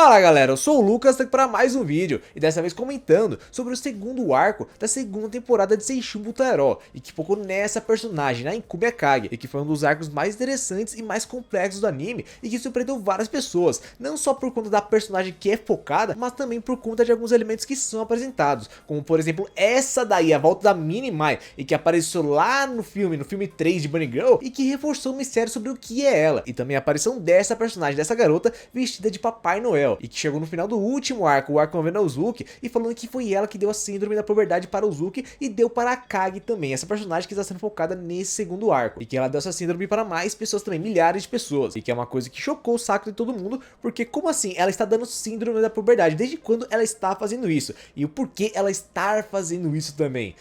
Fala galera, eu sou o Lucas, tô aqui para mais um vídeo e dessa vez comentando sobre o segundo arco da segunda temporada de Seishun Butaro e que focou nessa personagem, na Ikumi Akagi, e que foi um dos arcos mais interessantes e mais complexos do anime e que surpreendeu várias pessoas, não só por conta da personagem que é focada, mas também por conta de alguns elementos que são apresentados, como por exemplo essa daí, a volta da Mini Mai, e que apareceu lá no filme 3 de Bunny Girl e que reforçou o mistério sobre o que é ela, e também a aparição dessa personagem, dessa garota vestida de Papai Noel, e que chegou no final do último arco, o arco envolvendo a Uzuki, e falando que foi ela que deu a síndrome da puberdade para Uzuki e deu para a Akagi também, essa personagem que está sendo focada nesse segundo arco, e que ela deu essa síndrome para mais pessoas também, milhares de pessoas, e que é uma coisa que chocou o saco de todo mundo, porque como assim ela está dando síndrome da puberdade, desde quando ela está fazendo isso, e o porquê ela está fazendo isso também.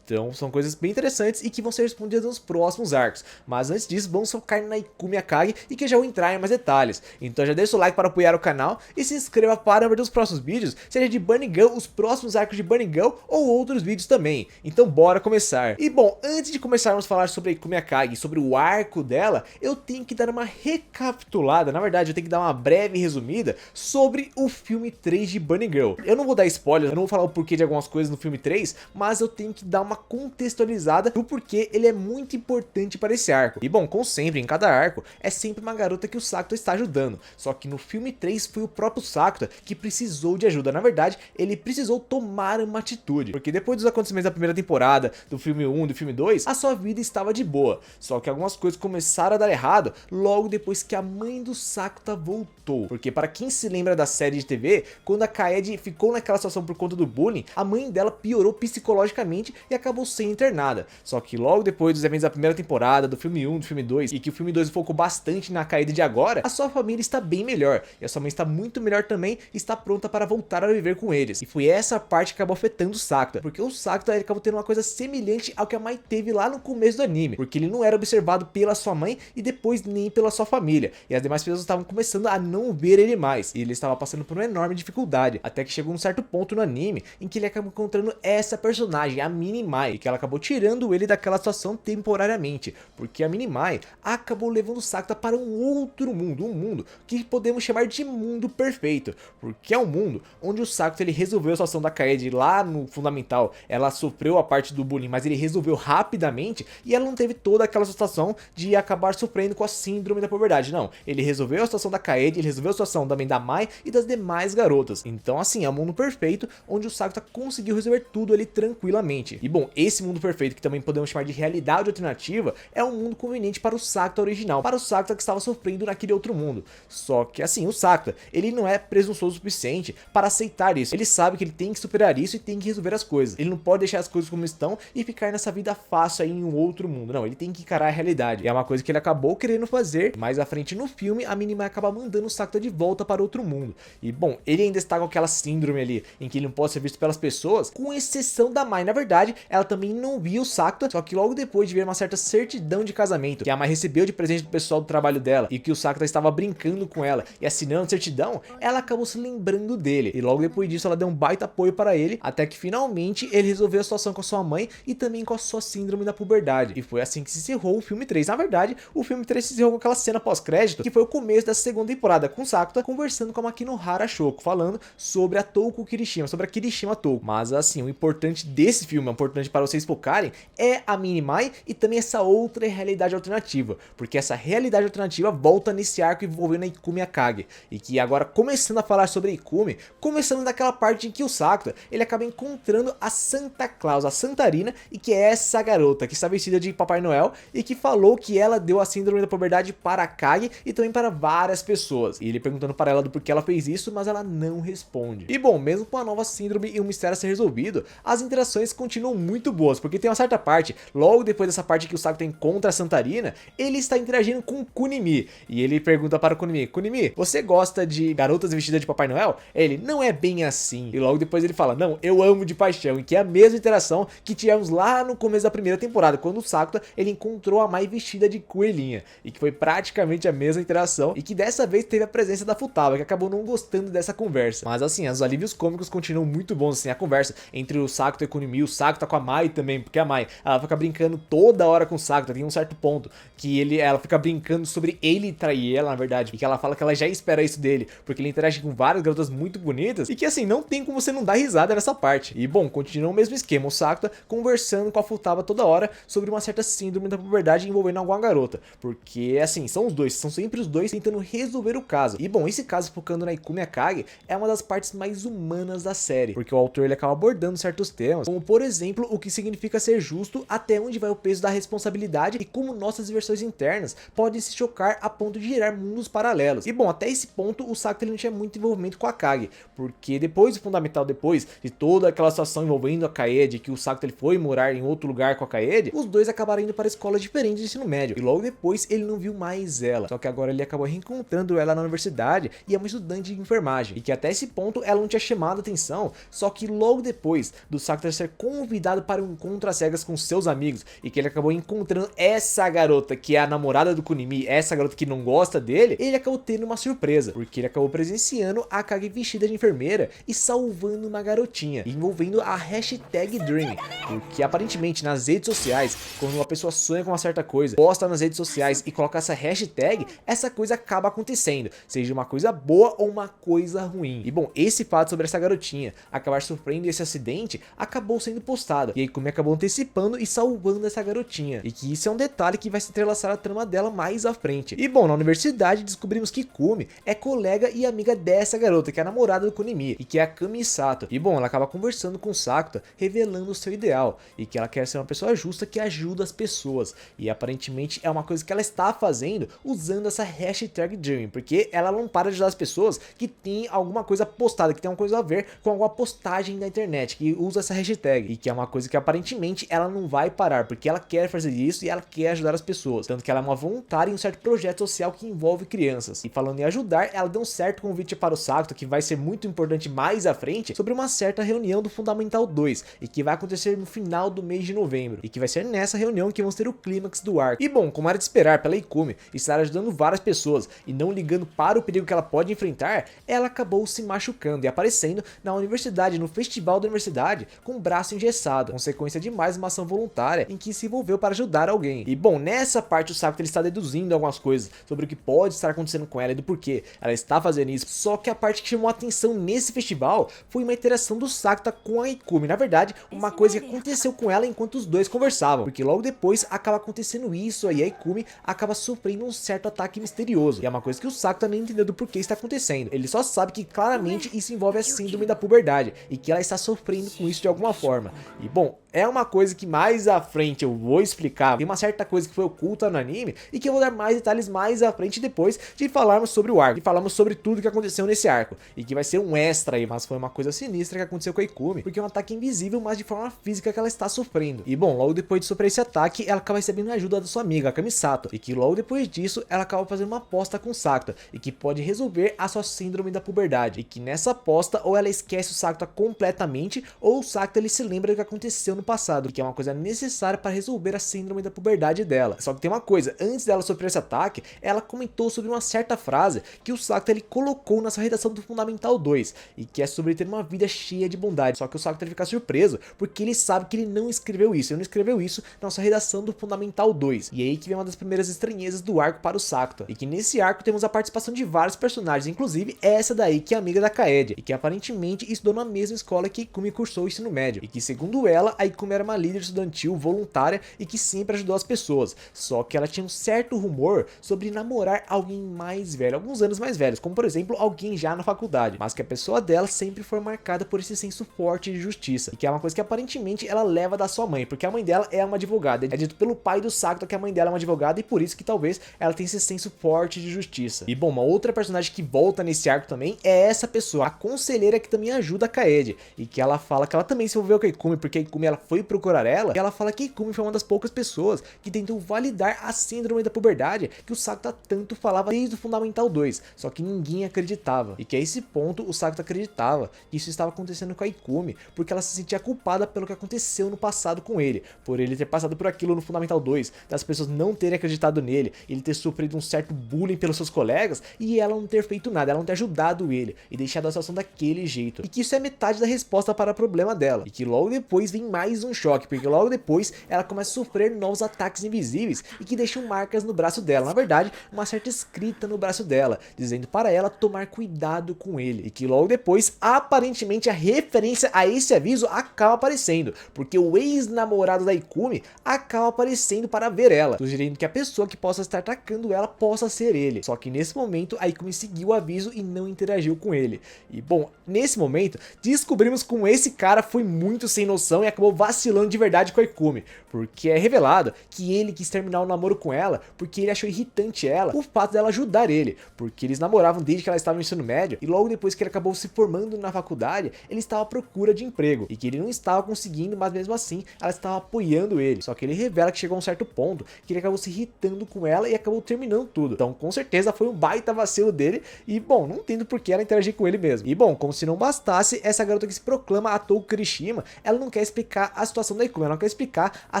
Então são coisas bem interessantes e que vão ser respondidas nos próximos arcos. Mas antes disso, vamos focar na Ikumi Akagi e que já vou entrar em mais detalhes. Então já deixa o like para apoiar o canal e se inscreva para ver os próximos vídeos, seja de Bunny Girl, os próximos arcos de Bunny Girl ou outros vídeos também. Então bora começar. E bom, antes de começarmos a falar sobre a Ikumi Akagi, sobre o arco dela, eu tenho que dar uma recapitulada, na verdade eu tenho que dar uma breve resumida sobre o filme 3 de Bunny Girl. Eu não vou dar spoilers, eu não vou falar o porquê de algumas coisas no filme 3, mas eu tenho que dar uma contextualizada do porquê ele é muito importante para esse arco. E bom, como sempre, em cada arco, é sempre uma garota que o Sakuta está ajudando. Só que no filme 3 foi o próprio Sakuta que precisou de ajuda. Na verdade, ele precisou tomar uma atitude. Porque depois dos acontecimentos da primeira temporada, do filme 1, do filme 2, a sua vida estava de boa. Só que algumas coisas começaram a dar errado logo depois que a mãe do Sakuta voltou. Porque para quem se lembra da série de TV, quando a Kaede ficou naquela situação por conta do bullying, a mãe dela piorou psicologicamente e acabou sendo internada. Só que logo depois dos eventos da primeira temporada, do filme 1, do filme 2, e que o filme 2 focou bastante na Kaede de agora, a sua família está bem melhor. E a sua mãe está muito melhor também e está pronta para voltar a viver com eles. E foi essa parte que acabou afetando o Sakuta, porque o Sakuta ele acabou tendo uma coisa semelhante ao que a Mai teve lá no começo do anime, porque ele não era observado pela sua mãe e depois nem pela sua família. E as demais pessoas estavam começando a não ver ele mais. E ele estava passando por uma enorme dificuldade, até que chegou um certo ponto no anime em que ele acabou encontrando essa personagem, a Mini Mai, e que ela acabou tirando ele daquela situação temporariamente, porque a Mini Mai acabou levando o Sakuta para um outro mundo, um mundo que podemos chamar de mundo perfeito, porque é um mundo onde o Sakuta ele resolveu a situação da Kaede lá no fundamental. Ela sofreu a parte do bullying, mas ele resolveu rapidamente e ela não teve toda aquela situação de acabar sofrendo com a síndrome da puberdade, não. Ele resolveu a situação da Kaede, ele resolveu a situação também da Mai e das demais garotas. Então assim, é um mundo perfeito onde o Sakuta conseguiu resolver tudo ali tranquilamente. E bom, esse mundo perfeito, que também podemos chamar de realidade alternativa, é um mundo conveniente para o Sakuta original, para o Sakuta que estava sofrendo naquele outro mundo. Só que assim, o Sakuta, ele não é presunçoso o suficiente para aceitar isso. Ele sabe que ele tem que superar isso e tem que resolver as coisas. Ele não pode deixar as coisas como estão e ficar nessa vida fácil aí em um outro mundo. Não, ele tem que encarar a realidade. E é uma coisa que ele acabou querendo fazer. Mais à frente no filme, a Mini Mai acaba mandando o Sakuta de volta para outro mundo. E bom, ele ainda está com aquela síndrome ali, em que ele não pode ser visto pelas pessoas, com exceção da Mai. Na verdade, ela também não via o Sakuta, só que logo depois de ver uma certa certidão de casamento que a Mai recebeu de presente do pessoal do trabalho dela, e que o Sakuta estava brincando com ela e assinando a certidão, ela acabou se lembrando dele. E logo depois disso ela deu um baita apoio para ele, até que finalmente ele resolveu a situação com a sua mãe e também com a sua síndrome da puberdade. E foi assim que se encerrou o filme 3. Na verdade, o filme 3 se encerrou com aquela cena pós-crédito, que foi o começo dessa segunda temporada, com o Sakuta conversando com a Makinohara Shoko, falando sobre a Touko Kirishima, sobre a Kirishima Touko. Mas assim, o importante desse filme, o importante para vocês focarem, é a Mini Mai e também essa outra realidade alternativa, porque essa realidade alternativa volta nesse arco envolvendo a Ikumi Akagi, e que agora começando a falar sobre a Ikumi, começando daquela parte em que o Sakuta ele acaba encontrando a Santa Claus, a Santarina, e que é essa garota que está vestida de Papai Noel e que falou que ela deu a síndrome da puberdade para a Akagi e também para várias pessoas, e ele perguntando para ela do porquê ela fez isso, mas ela não responde. E bom, mesmo com a nova síndrome e o mistério a ser resolvido, as interações continuam muito boas, porque tem uma certa parte, logo depois dessa parte que o Sakuta encontra a Santarina, ele está interagindo com o Kunimi, e ele pergunta para o Kunimi: Kunimi, você gosta de garotas vestidas de Papai Noel? Ele: não é bem assim. E logo depois ele fala: não, eu amo de paixão, e que é a mesma interação que tivemos lá no começo da primeira temporada, quando o Sakuta ele encontrou a Mai vestida de coelhinha, e que foi praticamente a mesma interação, e que dessa vez teve a presença da Futaba, que acabou não gostando dessa conversa. Mas assim, os alívios cômicos continuam muito bons, assim, a conversa entre o Sakuta e o Kunimi, o Sakuta com a Mai também, porque a Mai, ela fica brincando toda hora com o Sakura. Tem um certo ponto que ela fica brincando sobre ele trair ela, na verdade, e que ela fala que ela já espera isso dele, porque ele interage com várias garotas muito bonitas, e que assim, não tem como você não dar risada nessa parte. E bom, continua o mesmo esquema, o Sakura conversando com a Futaba toda hora sobre uma certa síndrome da puberdade envolvendo alguma garota, porque assim, são sempre os dois tentando resolver o caso. E bom, esse caso focando na Ikumi Akagi é uma das partes mais humanas da série, porque o autor ele acaba abordando certos temas, como por exemplo, o que significa ser justo, até onde vai o peso da responsabilidade e como nossas versões internas podem se chocar a ponto de gerar mundos paralelos. E bom, até esse ponto o Sakura ele não tinha muito envolvimento com a Akagi, porque depois do fundamental, depois de toda aquela situação envolvendo a Kaede, que o Sakura ele foi morar em outro lugar com a Kaede, os dois acabaram indo para escolas diferentes de ensino médio, e logo depois ele não viu mais ela, só que agora ele acabou reencontrando ela na universidade, e é uma estudante de enfermagem, e que até esse ponto ela não tinha chamado a atenção, só que logo depois do Sakura ser convidado para um encontro às cegas com seus amigos, e que ele acabou encontrando essa garota que é a namorada do Kunimi, essa garota que não gosta dele, ele acabou tendo uma surpresa, porque ele acabou presenciando a Akagi vestida de enfermeira e salvando uma garotinha, envolvendo a hashtag Dream, porque aparentemente nas redes sociais, quando uma pessoa sonha com uma certa coisa, posta nas redes sociais e coloca essa hashtag, essa coisa acaba acontecendo, seja uma coisa boa ou uma coisa ruim. E bom, esse fato sobre essa garotinha acabar sofrendo esse acidente acabou sendo postado, e aí Ikumi acabou antecipando e salvando essa garotinha, e que isso é um detalhe que vai se entrelaçar a trama dela mais à frente. E bom, na universidade descobrimos que Ikumi é colega e amiga dessa garota, que é a namorada do Kunimi, e que é a Kamisato. E bom, ela acaba conversando com Sakura, revelando o seu ideal, e que ela quer ser uma pessoa justa que ajuda as pessoas, e aparentemente é uma coisa que ela está fazendo usando essa hashtag Dream, porque ela não para de ajudar as pessoas que tem alguma coisa postada, que tem alguma coisa a ver com alguma postagem da internet, que usa essa hashtag, e que é uma coisa que aparentemente ela não vai parar, porque ela quer fazer isso e ela quer ajudar as pessoas, tanto que ela é uma voluntária em um certo projeto social que envolve crianças. E falando em ajudar, ela deu um certo convite para o Sakura, que vai ser muito importante mais à frente, sobre uma certa reunião do Fundamental 2, e que vai acontecer no final do mês de novembro, e que vai ser nessa reunião que vamos ter o clímax do arco. E bom, como era de esperar pela Ikumi estar ajudando várias pessoas e não ligando para o perigo que ela pode enfrentar, ela acabou se machucando e aparecendo na universidade, no festival da universidade, com o braço engessado, consequência de mais uma ação voluntária em que se envolveu para ajudar alguém. E bom, nessa parte o Sakura ele está deduzindo algumas coisas sobre o que pode estar acontecendo com ela e do porquê ela está fazendo isso, só que a parte que chamou a atenção nesse festival foi uma interação do Sakura com a Ikumi, na verdade, uma coisa que aconteceu com ela enquanto os dois conversavam, porque logo depois acaba acontecendo isso aí, a Ikumi acaba sofrendo um certo ataque misterioso, e é uma coisa que o Sakura nem entendeu do porquê está acontecendo, ele só sabe que claramente isso envolve a síndrome da puberdade, e que ela está sofrendo com isso de alguma forma. E bom, é uma coisa que mais à frente eu vou explicar, tem uma certa coisa que foi oculta no anime, e que eu vou dar mais detalhes mais à frente depois de falarmos sobre o arco, e falarmos sobre tudo que aconteceu nesse arco, e que vai ser um extra aí, mas foi uma coisa sinistra que aconteceu com a Ikumi, porque é um ataque invisível, mas de forma física que ela está sofrendo. E bom, logo depois de sofrer esse ataque, ela acaba recebendo a ajuda da sua amiga, a Kamisato, e que logo depois disso, ela acaba fazendo uma aposta com Sakura, e que pode resolver a sua síndrome da puberdade, e que nessa aposta, ou ela esquece o Sakura completamente, ou o Sakura ele se lembra do que aconteceu no passado, que é uma coisa necessária para resolver a síndrome da puberdade dela. Só que tem uma coisa, antes dela sofrer esse ataque, ela comentou sobre uma certa frase que o Sakura ele colocou na sua redação do Fundamental 2, e que é sobre ter uma vida cheia de bondade. Só que o Sakura fica surpreso, porque ele sabe que ele não escreveu isso, ele não escreveu isso na sua redação do Fundamental 2. E aí que vem uma das primeiras estranhezas do arco para o Sakura, e que nesse arco temos a participação de vários personagens, inclusive essa daí que é amiga da Kaede, e que aparentemente estudou na mesma escola que Ikumi cursou o ensino médio, e que segundo ela, a Ikumi era uma líder estudantil voluntária e que sempre ajudou as pessoas, só que ela tinha um certo rumor sobre namorar alguém mais velho, alguns anos mais velhos, como por exemplo alguém já na faculdade, mas que a pessoa dela sempre foi marcada por esse senso forte de justiça, e que é uma coisa que aparentemente ela leva da sua mãe, porque a mãe dela é uma advogada, é dito pelo pai do Sakura que a mãe dela é uma advogada, e por isso que talvez ela tenha esse senso forte de justiça. E bom, uma outra personagem que volta nesse arco também é essa pessoa, a conselheira que também ajuda a Kaede, e que ela fala que ela também se envolveu com a Ikumi, porque a Ikumi ela foi procurar ela, e ela fala que a Ikumi foi uma das poucas pessoas que tentou validar a síndrome da puberdade que o Sakura tanto falava desde o Fundamental 2, só que ninguém acreditava, e que a esse ponto o Sakura acreditava que isso estava acontecendo com a Ikumi, porque ela se sentia culpada pelo que aconteceu no passado com ele, por ele ter passado por aquilo no Fundamental 2, das pessoas não terem acreditado nele, ele ter sofrido um certo bullying pelos seus colegas, e ela não ter feito nada, ela não ter ajudado ele, e deixado a situação daquele jeito, e que isso é metade da resposta para o problema dela, e que logo depois vem mais mais um choque, porque logo depois ela começa a sofrer novos ataques invisíveis e que deixam marcas no braço dela, na verdade uma certa escrita no braço dela, dizendo para ela tomar cuidado com ele, e que logo depois aparentemente a referência a esse aviso acaba aparecendo, porque o ex-namorado da Ikumi acaba aparecendo para ver ela, sugerindo que a pessoa que possa estar atacando ela possa ser ele. Só que nesse momento a Ikumi seguiu o aviso e não interagiu com ele. E bom, nesse momento descobrimos como esse cara foi muito sem noção e acabou vacilando de verdade com a Ikumi, porque é revelado que ele quis terminar o namoro com ela porque ele achou irritante ela o fato dela ajudar ele, porque eles namoravam desde que ela estava no ensino médio e logo depois que ele acabou se formando na faculdade, ele estava à procura de emprego e que ele não estava conseguindo, mas mesmo assim ela estava apoiando ele. Só que ele revela que chegou a um certo ponto que ele acabou se irritando com ela e acabou terminando tudo. Então com certeza foi um baita vacilo dele e bom, não entendo por que ela interagir com ele mesmo. E bom, como se não bastasse, essa garota que se proclama a Touko Kirishima, ela não quer explicar a situação da Ikumi, ela não quer explicar a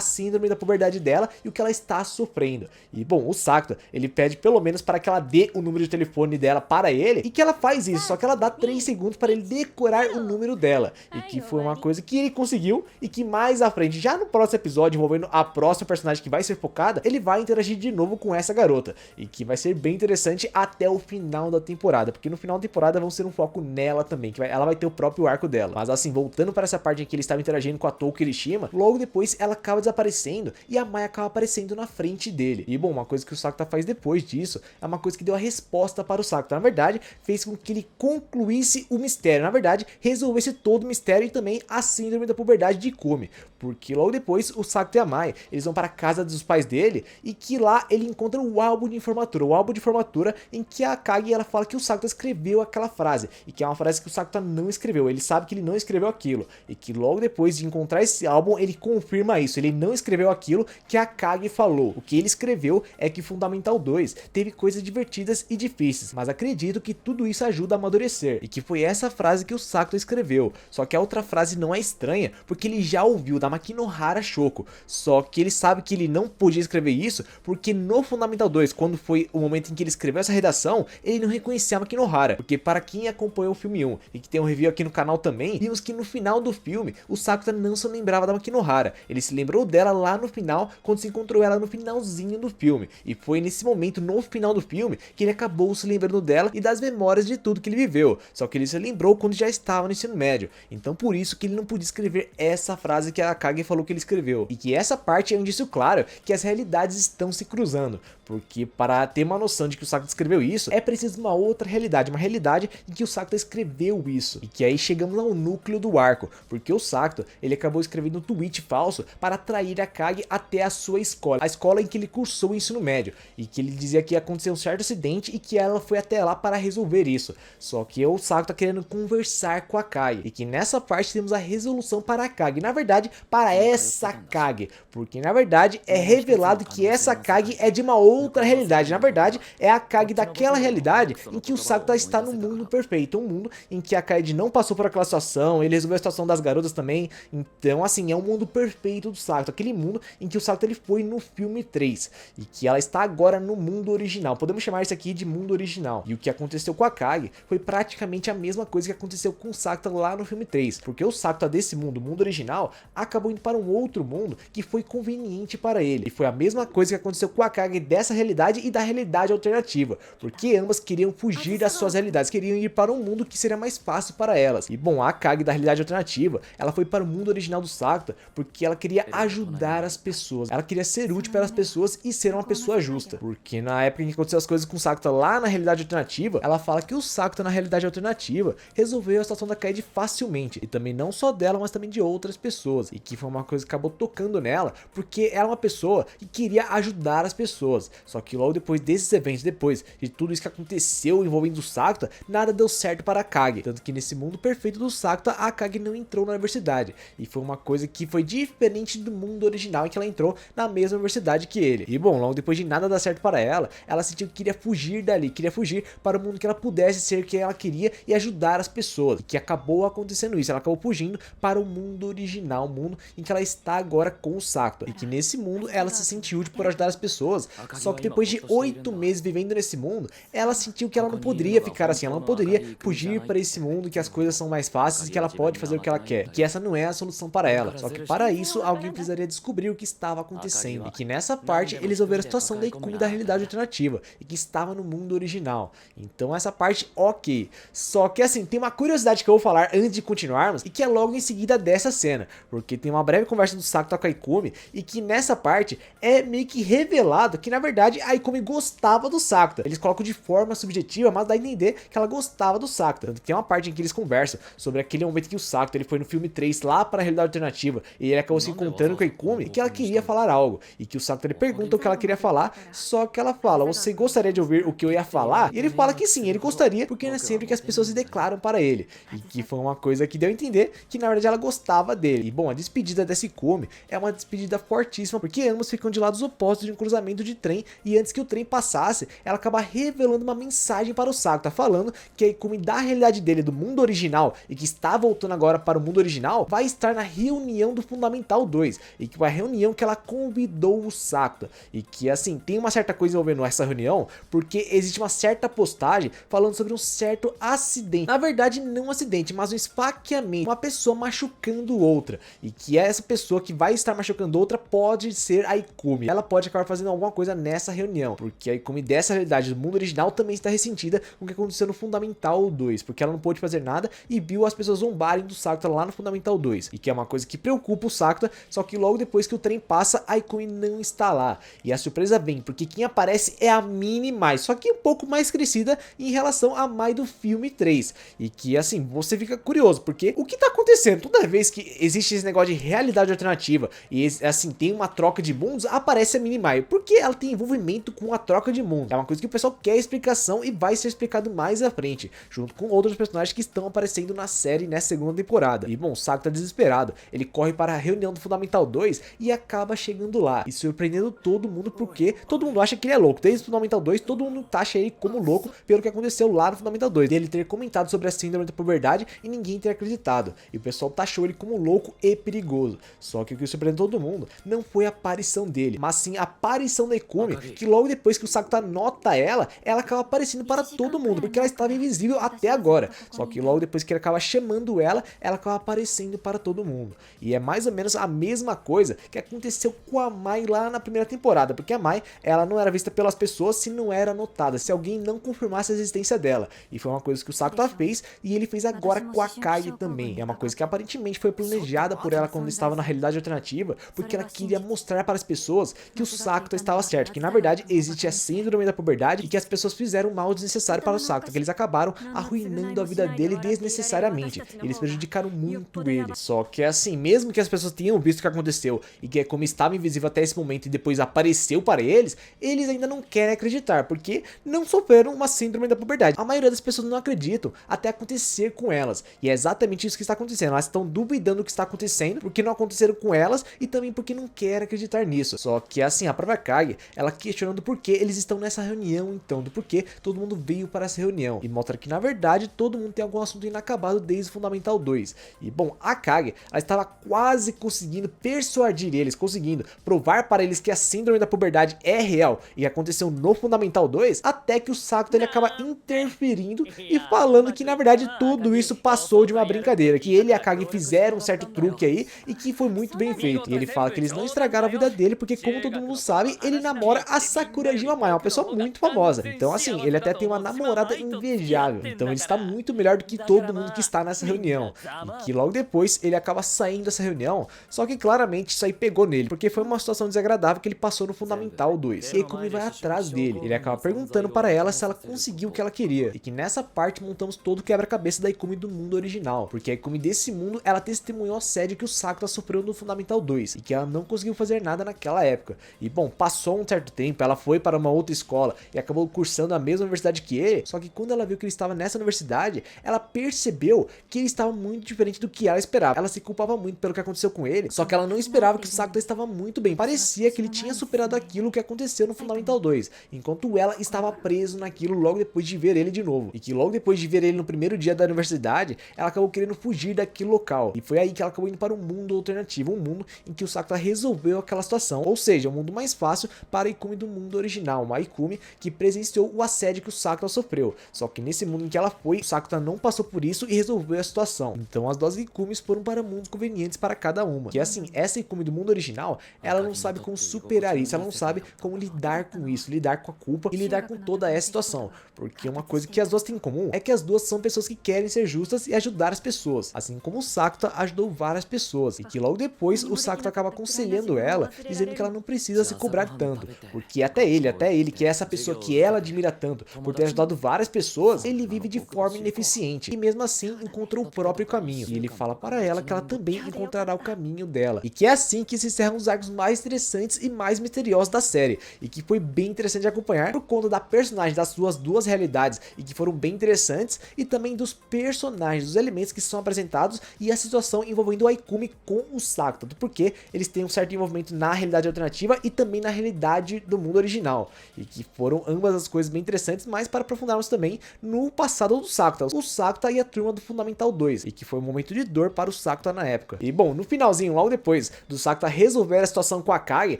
síndrome da puberdade dela e o que ela está sofrendo. E bom, o Sakuta, ele pede pelo menos para que ela dê o número de telefone dela para ele, e que ela faz isso, só que ela dá 3 segundos para ele decorar o número dela, e que foi uma coisa que ele conseguiu, e que mais à frente, já no próximo episódio, envolvendo a próxima personagem que vai ser focada, ele vai interagir de novo com essa garota, e que vai ser bem interessante até o final da temporada, porque no final da temporada vão ser um foco nela também, que ela vai ter o próprio arco dela. Mas assim, voltando para essa parte em que ele estava interagindo com a Touko Kirishima, logo depois ela acaba desaparecendo, e a Mai acaba aparecendo na frente dele. E bom, uma coisa que o Sakuta faz depois disso, é uma coisa que deu a resposta para o Sakuta, na verdade, fez com que ele concluísse o mistério, na verdade, resolvesse todo o mistério e também a síndrome da puberdade de Ikumi, porque logo depois o Sakuta e a Mai, eles vão para a casa dos pais dele, e que lá ele encontra o álbum de formatura em que a Akagi, ela fala que o Sakuta escreveu aquela frase, e que é uma frase que o Sakuta não escreveu, ele sabe que ele não escreveu aquilo, e que logo depois de encontrar esse álbum, ele confirma isso, ele não escreveu aquilo que a Akagi falou, o que ele escreveu é que Fundamental 2 teve coisas divertidas e difíceis, mas acredito que tudo isso ajuda a amadurecer, e que foi essa frase que o Sakuta escreveu. Só que a outra frase não é estranha, porque ele já ouviu da Makinohara Shoko, só que ele sabe que ele não podia escrever isso, porque no Fundamental 2, quando foi o momento em que ele escreveu essa redação, ele não reconhecia a Makinohara, porque para quem acompanhou o filme 1, e que tem um review aqui no canal também, vimos que no final do filme, o Sakuta não se lembrava da Makinohara, ele se lembrou dela lá no final, quando se encontrou ela no finalzinho do filme, e foi nesse momento, no final do filme, que ele acabou se lembrando dela e das memórias de tudo que ele viveu, só que ele se lembrou quando já estava no ensino médio, então por isso que ele não podia escrever essa frase que a Akagi falou que ele escreveu, e que essa parte é um indício claro que as realidades estão se cruzando, porque para ter uma noção de que o Sakuta escreveu isso, é preciso uma outra realidade, uma realidade em que o Sakuta escreveu isso, e que aí chegamos ao núcleo do arco, porque o Sakuta, ele acabou escrevendo um tweet falso para atrair a Akagi até a sua escola, a escola em que ele cursou o ensino médio, e que ele dizia que ia acontecer um certo acidente e que ela foi até lá para resolver isso, só que o Sakuta querendo conversar com a Akagi, e que nessa parte temos a resolução para a Akagi, na verdade, para essa Akagi, porque na verdade é revelado que essa Akagi é de uma outra realidade, na verdade é a Akagi daquela realidade em que o Sakuta está no mundo perfeito, um mundo em que a Kaede não passou por aquela situação, ele resolveu a situação das garotas também, então assim, é um mundo perfeito do Sakuta, aquele mundo em que o Sakuta ele foi no filme 3, e que ela está agora no mundo original, podemos chamar isso aqui de mundo original, e o que aconteceu com a Akagi foi praticamente a mesma coisa que aconteceu com o Sakuta lá no filme 3, porque o Sakuta desse mundo, mundo original, acabou indo para um outro mundo que foi conveniente para ele, e foi a mesma coisa que aconteceu com a Akagi dessa realidade e da realidade alternativa, porque ambas queriam fugir das suas realidades, queriam ir para um mundo que seria mais fácil para elas, e bom, a Akagi da realidade alternativa, ela foi para o mundo original do Sakuta, porque ela queria ajudar as pessoas, ela queria ser útil para as pessoas e ser uma pessoa justa, porque na época em que aconteceu as coisas com o Sakuta lá na realidade alternativa, ela fala que o Sakuta na realidade alternativa resolveu a situação da Kaede facilmente, e também não só dela, mas também de outras pessoas, e que foi uma coisa que acabou tocando nela, porque ela é uma pessoa que queria ajudar as pessoas, só que logo depois desses eventos, depois de tudo isso que aconteceu envolvendo o Sakuta, nada deu certo para a Akagi, tanto que nesse mundo perfeito do Sakuta, a Akagi não entrou na universidade, e foi uma coisa que foi diferente do mundo original em que ela entrou na mesma universidade que ele, e bom, logo depois de nada dar certo para ela sentiu que queria fugir dali, queria fugir para o mundo que ela pudesse ser o que ela queria e ajudar as pessoas, e que acabou acontecendo isso, ela acabou fugindo para o mundo original, o mundo em que ela está agora com o Sakuta, e que nesse mundo ela se sentiu útil por ajudar as pessoas, só que depois de 8 meses vivendo nesse mundo, ela sentiu que ela não poderia ficar assim, ela não poderia fugir para esse mundo que as coisas são mais fáceis e que ela pode fazer o que ela quer, que essa não é a solução para ela. Só que para isso, alguém precisaria descobrir o que estava acontecendo. E que nessa parte, eles resolveram a situação da Ikumi da realidade alternativa. E que estava no mundo original. Então essa parte, ok. Só que assim, tem uma curiosidade que eu vou falar antes de continuarmos. E que é logo em seguida dessa cena. Porque tem uma breve conversa do Sakuta com a Ikumi. E que nessa parte é meio que revelado que na verdade a Ikumi gostava do Sakuta. Eles colocam de forma subjetiva, mas dá a entender que ela gostava do Sakuta. Tanto que tem uma parte em que eles conversam sobre aquele momento que o Sakuta ele foi no filme 3 lá para a realidade alternativa. E ele acabou se encontrando com a Ikumi e que ela queria falar algo. E que o Sakuta ele pergunta o que ela queria falar. Só que ela fala, você gostaria de ouvir o que eu ia falar? E ele fala que sim, ele gostaria, porque não é sempre que as pessoas se declaram para ele. E que foi uma coisa que deu a entender que na verdade ela gostava dele. E bom, a despedida dessa Ikumi é uma despedida fortíssima, porque ambos ficam de lados opostos de um cruzamento de trem. E antes que o trem passasse, ela acaba revelando uma mensagem para o Sakuta, falando que a Ikumi da realidade dele, do mundo original, e que está voltando agora para o mundo original, vai estar na reunião do Fundamental 2. E que foi a reunião que ela convidou o Sakuta. E que assim, tem uma certa coisa envolvendo essa reunião, porque existe uma certa postagem falando sobre um certo acidente. Na verdade, não um acidente, mas um esfaqueamento. Uma pessoa machucando outra. E que essa pessoa que vai estar machucando outra pode ser a Ikumi. Ela pode acabar fazendo alguma coisa nessa reunião. Porque a Ikumi dessa realidade do mundo original também está ressentida com o que aconteceu no Fundamental 2. Porque ela não pôde fazer nada e viu as pessoas zombarem do Sakuta lá no Fundamental 2. E que é uma coisa que preocupa o Sakuta. Só que logo depois que o trem passa, a Ikumi não está lá. E a surpresa vem, porque quem aparece é a Minnie Mai. Só que um pouco mais crescida em relação a Mai do filme 3. E que assim, você fica curioso, porque o que tá acontecendo? Toda vez que existe esse negócio de realidade alternativa e assim, tem uma troca de mundos, aparece a Minnie Mai. Porque ela tem envolvimento com a troca de mundo. É uma coisa que o pessoal quer explicação e vai ser explicado mais à frente, junto com outros personagens que estão aparecendo na série nessa segunda temporada. E bom, o Sakuta tá desesperado. Ele corre para a reunião do Fundamental 2 e acaba chegando lá. E surpreendendo todo mundo, porque todo mundo acha que ele é louco. Desde o Fundamental 2, todo mundo taxa ele como louco pelo que aconteceu lá no Fundamental 2. Ele ter comentado sobre a síndrome da puberdade e ninguém ter acreditado. E o pessoal taxou ele como louco e perigoso. Só que o que surpreendeu todo mundo não foi a aparição dele, mas sim a aparição da Ikumi, que logo depois que o Sakuta nota ela acaba aparecendo para todo mundo, porque ela estava invisível até agora. Só que logo depois que ele acaba chamando ela acaba aparecendo para todo mundo. E é mais ou menos a mesma coisa que aconteceu com a Mai lá na primeira temporada, porque a Mai, ela não era vista pelas pessoas se não era notada, se alguém não confirmasse a existência dela. E foi uma coisa que o Sakuta fez e ele fez agora com a Kage também. É uma coisa que aparentemente foi planejada por ela quando estava na realidade alternativa, porque ela queria mostrar para as pessoas que o Sakuta estava certo, que na verdade existe a síndrome da puberdade e que as pessoas fizeram mal desnecessário para o Sakuta, que eles acabaram arruinando a vida dele desnecessariamente. Eles prejudicaram muito ele. Só que assim, mesmo que as pessoas tenham visto o que aconteceu e que como estava invisível até esse momento e depois apareceu para eles ainda não querem acreditar, porque não sofreram uma síndrome da puberdade. A maioria das pessoas não acreditam até acontecer com elas. E é exatamente isso que está acontecendo. Elas estão duvidando do que está acontecendo, porque não aconteceram com elas e também porque não querem acreditar nisso. Só que assim, a própria Kage, ela questionando por que eles estão nessa reunião então, do porquê todo mundo veio para essa reunião. E mostra que na verdade todo mundo tem algum assunto inacabado desde o Fundamental 2. E bom, a Kage, ela estava quase conseguindo persuadir eles, conseguindo provar para eles que a síndrome da puberdade é real e aconteceu no Fundamental 2, até que o Sakuta ele acaba interferindo e falando que na verdade tudo isso passou de uma brincadeira, que ele e a Kage fizeram um certo truque aí e que foi muito bem feito. E ele fala que eles não estragaram a vida dele, porque como todo mundo sabe, ele namora a Sakurajima Mai, uma pessoa muito famosa. Então assim, ele até tem uma namorada invejável. Então ele está muito melhor do que todo mundo que está nessa reunião. E que logo depois ele acaba saindo dessa reunião, só que claramente isso aí pegou nele, porque foi uma situação desagradável que ele passou no Fundamental 2. E aí como ele vai atrás dele, ele acaba perguntando para ela se ela conseguiu o que ela queria. E que nessa parte montamos todo o quebra-cabeça da Ikumi do mundo original, porque a Ikumi desse mundo, ela testemunhou o assédio que o Sakuta sofreu no Fundamental 2 e que ela não conseguiu fazer nada naquela época. E bom, passou um certo tempo, ela foi para uma outra escola e acabou cursando a mesma universidade que ele, só que quando ela viu que ele estava nessa universidade, ela percebeu que ele estava muito diferente do que ela esperava. Ela se culpava muito pelo que aconteceu com ele, só que ela não esperava que o Sakuta estava muito bem. Parecia que ele tinha superado aquilo que aconteceu no Fundamental 2, enquanto ela estava preso naquilo logo depois de ver ele de novo. E que logo depois de ver ele no primeiro dia da universidade, ela acabou querendo fugir daquele local. E foi aí que ela acabou indo para um mundo alternativo, um mundo em que o Sakuta resolveu aquela situação, ou seja, um mundo mais fácil para a Ikumi do mundo original, uma Ikumi que presenciou o assédio que o Sakuta sofreu. Só que nesse mundo em que ela foi, o Sakuta não passou por isso e resolveu a situação. Então as duas Ikumis foram para o mundo pontos convenientes para cada uma. Que assim, essa Ikumi do mundo original, ela não sabe como superar isso, ela não sabe como lidar com isso, lidar com a culpa e lidar com toda essa situação. Porque uma coisa que as duas têm em comum é que as duas são pessoas que querem ser justas e ajudar as pessoas, assim como o Sakuta ajudou várias pessoas, e que logo depois o Sakuta acaba aconselhando ela, dizendo que ela não precisa se cobrar tanto, porque até ele, que é essa pessoa que ela admira tanto, por ter ajudado várias pessoas, ele vive de forma ineficiente, e mesmo assim encontrou o próprio caminho, e ele fala para ela que ela também encontrará o caminho dela, e que é assim que se encerram os arcos mais interessantes e mais misteriosos da série, e que foi bem interessante de acompanhar por conta da personagem das suas duas realidades, e que foram bem interessantes, e também dos personagens, dos elementos que são apresentados, e a situação envolvendo a Ikumi com o Sakuta, porque eles têm um certo envolvimento na realidade alternativa e também na realidade do mundo original, e que foram ambas as coisas bem interessantes, mas para aprofundarmos também no passado do Sakuta, o Sakuta e a turma do Fundamental 2, e que foi um momento de dor para o Sakuta na época. E bom, no finalzinho, logo depois do Sakuta resolver a situação com a Kage,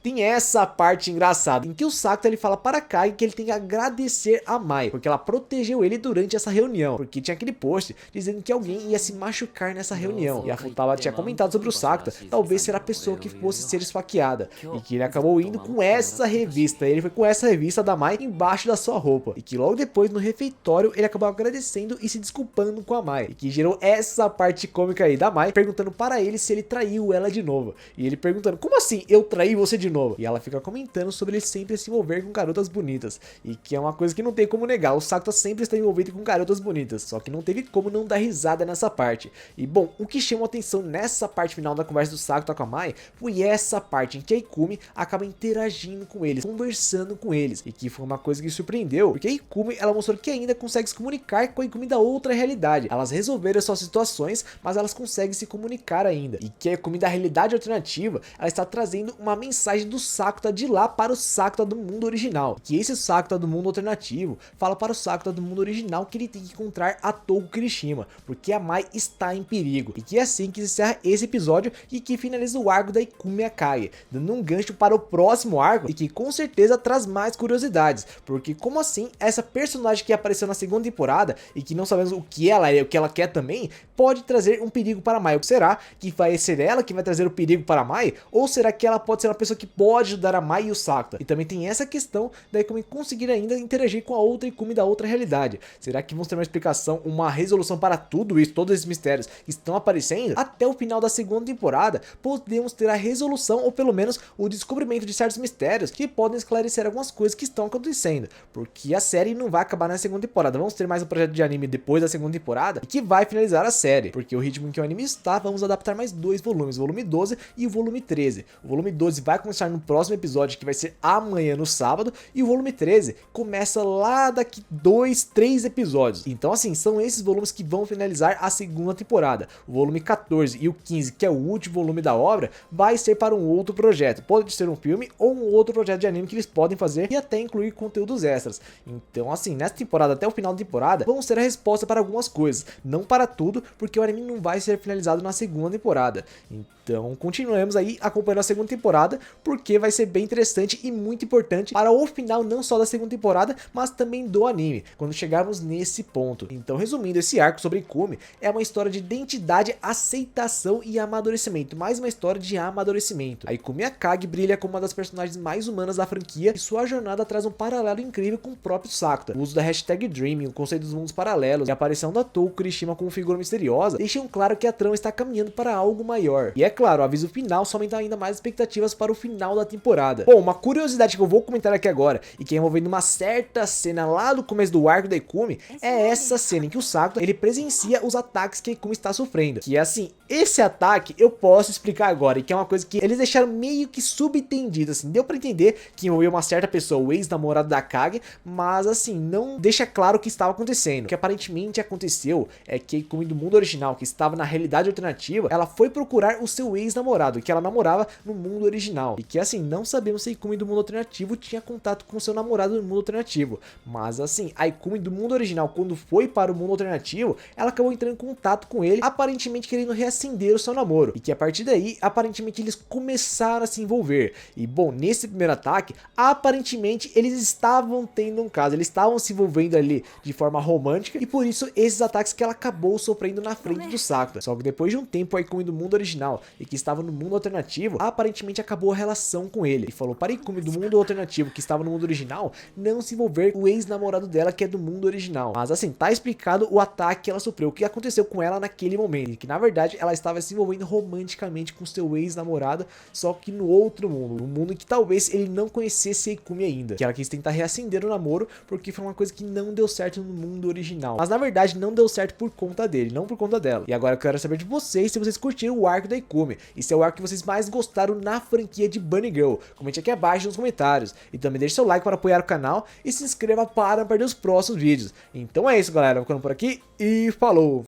tem essa parte engraçada, em que o Sakuta ele fala para a Kage que ele tem que agradecer a Mai, porque ela protegeu ele durante essa reunião, porque tinha aquele post dizendo que alguém ia se machucar nessa reunião, e a Futaba tinha comentado sobre o Sakuta, talvez ser a pessoa que fosse ser esfaqueada, e que ele acabou indo com essa revista, ele foi com essa revista da Mai embaixo da sua roupa, e que logo depois no refeitório ele acabou agradecendo e se desculpando com a Mai, e que gerou essa parte cômica aí da Mai, perguntando para ele se ele traiu ela de novo, e ele perguntando, como assim eu traí você de novo? E ela fica comentando sobre ele sempre se envolver com garotas bonitas, e que é uma coisa que não tem como negar, o Sakuta sempre está envolvido com garotas bonitas, só que não teve como não dar risada nessa parte. E bom, o que chamou atenção nessa parte final da conversa do Sakuta com a Mai foi essa parte em que a Ikumi acaba interagindo com eles, conversando com eles, e que foi uma coisa que surpreendeu, porque a Ikumi ela mostrou que ainda consegue se comunicar com a Ikumi da outra realidade. Elas resolveram suas situações, mas elas conseguem se comunicar ainda, e que a Ikumi da realidade alternativa ela está trazendo uma mensagem do Sakuta de lá para o Sakuta do mundo original, que esse Sakuta do mundo alternativo fala para o Sakuta do mundo original que ele tem que encontrar a Touko Kirishima, porque a Mai está em perigo, e que é assim que se encerra esse episódio e que finaliza o arco da Ikumi Akage, dando um gancho para o próximo arco e que com certeza traz mais curiosidades, porque como assim essa personagem que apareceu na segunda temporada e que não sabemos o que ela é, o que ela quer também, pode trazer um perigo para a Mai? Será que vai ser ela que vai trazer o perigo para a Mai? Ou será que ela pode ser uma pessoa que pode ajudar a Mai e o Sakuta? E também tem essa questão da Ikumi conseguir ainda interagir com a outra Ikumi da outra realidade. Será que vamos ter uma explicação, uma resolução para tudo isso, todos esses mistérios que estão aparecendo? Até o final da segunda temporada podemos ter a resolução ou pelo menos o descobrimento de certos mistérios que podem esclarecer algumas coisas que estão acontecendo, porque a série não vai acabar na segunda temporada. Vamos ter mais um projeto de anime depois da segunda temporada que vai finalizar a série, porque o ritmo em que o anime está, vamos adaptar mais dois volumes, o volume 12 e o volume 13. O volume 12 vai começar no próximo episódio, que vai ser amanhã no sábado, e o volume 13 começa lá daqui 2, 3 episódios. Então assim, são esses volumes que vão finalizar a segunda temporada. O volume 14 e o 15, que é o último volume da obra, vai ser para um outro projeto. Pode ser um filme ou um outro projeto de anime que eles podem fazer e até incluir conteúdos extras. Então assim, nessa temporada até o final da temporada, vamos ter a resposta para algumas coisas. Não para tudo, porque o anime não vai ser finalizado na segunda temporada. Então continuemos aí acompanhando a segunda temporada, porque vai ser bem interessante e muito importante para o final não só da segunda temporada, mas também do anime, quando chegarmos nesse ponto. Então resumindo, esse arco sobre Ikumi é uma história de identidade, aceitação e amadurecimento, mais uma história de amadurecimento. A Ikumi Akage brilha como uma das personagens mais humanas da franquia e sua jornada traz um paralelo incrível com o próprio Sakuta. O uso da hashtag Dreaming, o conceito dos mundos paralelos e a aparição da Touko Kirishima como figura misteriosa deixam claro que a trama está caminhando para algo maior. E é claro, o aviso final só aumenta ainda mais expectativas para o final da temporada. Bom, uma curiosidade que eu vou comentar aqui agora e que é envolvendo uma certa cena lá do começo do arco da Ikumi é essa cena em que o Sakuta ele presencia os ataques que a Ikumi está sofrendo. Que é assim, esse ataque eu posso explicar agora, e que é uma coisa que eles deixaram meio que subentendido, assim, deu pra entender que envolveu uma certa pessoa, o ex-namorado da Kage, mas assim, não deixa claro o que estava acontecendo. O que aparentemente aconteceu é que a Ikumi do mundo original, que estava na realidade alternativa, ela foi procurar o seu ex-namorado, que ela namorava no mundo original, e que assim, não sabemos se a Ikumi do mundo alternativo tinha contato com seu namorado no mundo alternativo, mas assim, a Ikumi do mundo original, quando foi para o mundo alternativo, ela acabou entrando em contato com ele, aparentemente querendo reacender o seu namoro, e que a partir daí, aparentemente eles começaram a se envolver. E bom, nesse primeiro ataque, aparentemente eles estavam tendo um caso, eles estavam se envolvendo ali de forma romântica, e por isso esses ataques que ela acabou sofrendo na frente do Sakuta. Só que depois de um tempo a Ikumi do mundo original e que estava no mundo alternativo, aparentemente acabou a relação com ele e falou para Ikumi do mundo alternativo que estava no mundo original não se envolver com o ex-namorado dela que é do mundo original. Mas assim, tá explicado o ataque que ela sofreu, o que aconteceu com ela naquele momento, e que na verdade ela estava se envolvendo romanticamente com seu ex-namorado, só que no outro mundo, um mundo em que talvez ele não conhecesse a Ikumi ainda, que ela quis tentar reacender o namoro porque foi uma coisa que não deu certo no mundo original, mas na verdade não deu certo por conta dele, não por conta dela. E agora eu quero saber de vocês se vocês curtiram o arco da Ikumi e se é o arco que vocês mais gostaram na franquia de Bunny Girl. Comente aqui abaixo nos comentários e também deixe seu like para apoiar o canal e se inscreva para não perder os próximos vídeos. Então é isso, galera, vou ficando por aqui e falou!